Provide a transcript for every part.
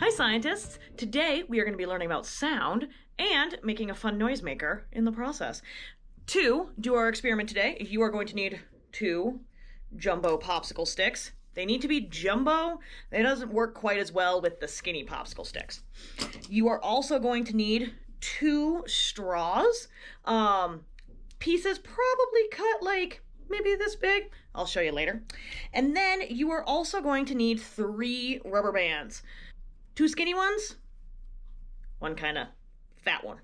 Hi scientists! Today we are going to be learning about sound and making a fun noisemaker in the process. To do our experiment today, you are going to need 2 jumbo popsicle sticks. They need to be jumbo. It doesn't work quite as well with the skinny popsicle sticks. You are also going to need 2 straws. Pieces probably cut like maybe this big. I'll show you later. And then you are also going to need 3 rubber bands. 2 skinny ones, 1 kind of fat one.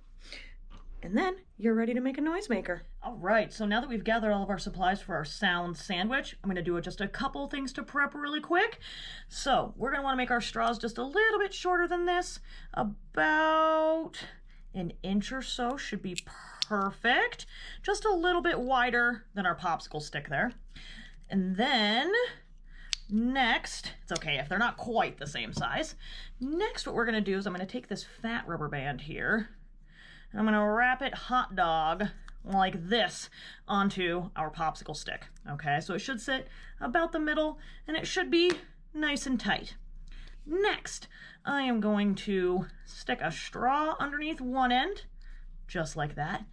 And then you're ready to make a noisemaker. All right, so now that we've gathered all of our supplies for our sound sandwich, I'm gonna do just a couple things to prep really quick. So we're gonna wanna make our straws just a little bit shorter than this. About an inch or so should be perfect. Just a little bit wider than our popsicle stick there. And then next, it's okay if they're not quite the same size. Next, what we're gonna do is I'm gonna take this fat rubber band here, and I'm gonna wrap it hot dog like this onto our popsicle stick. Okay, so it should sit about the middle, and it should be nice and tight. Next, I am going to stick a straw underneath one end, just like that,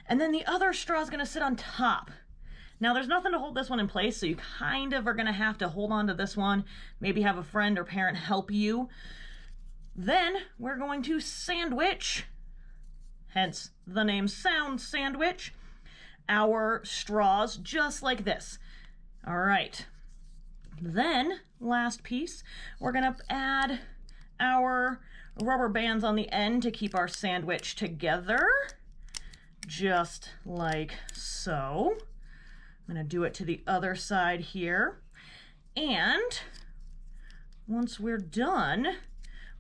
and then the other straw is gonna sit on top. Now there's nothing to hold this one in place, so you kind of are gonna have to hold on to this one, maybe have a friend or parent help you. Then we're going to sandwich, hence the name Sound Sandwich, our straws just like this. All right. Then, last piece, we're gonna add our rubber bands on the end to keep our sandwich together, just like so. I'm gonna do it to the other side here. And once we're done,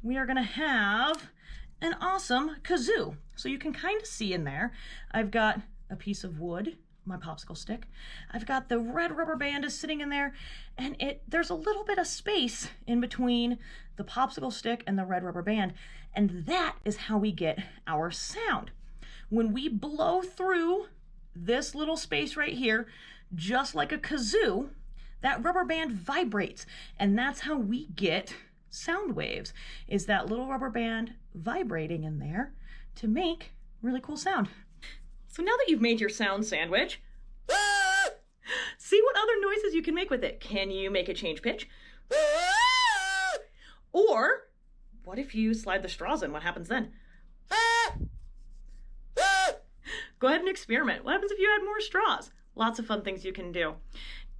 we are gonna have an awesome kazoo. So you can kind of see in there, I've got a piece of wood, my popsicle stick. I've got the red rubber band is sitting in there, and there's a little bit of space in between the popsicle stick and the red rubber band. And that is how we get our sound. When we blow through this little space right here, just like a kazoo, that rubber band vibrates, and that's how we get sound waves, is that little rubber band vibrating in there to make really cool sound. So now that you've made your sound sandwich, see what other noises you can make with it. Can you make it change pitch? Or what if you slide the straws in? What happens then? Go ahead and experiment. What happens if you add more straws? Lots of fun things you can do.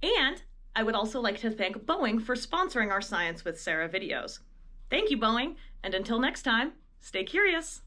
And I would also like to thank Boeing for sponsoring our Science with Sara videos. Thank you, Boeing, and until next time, stay curious.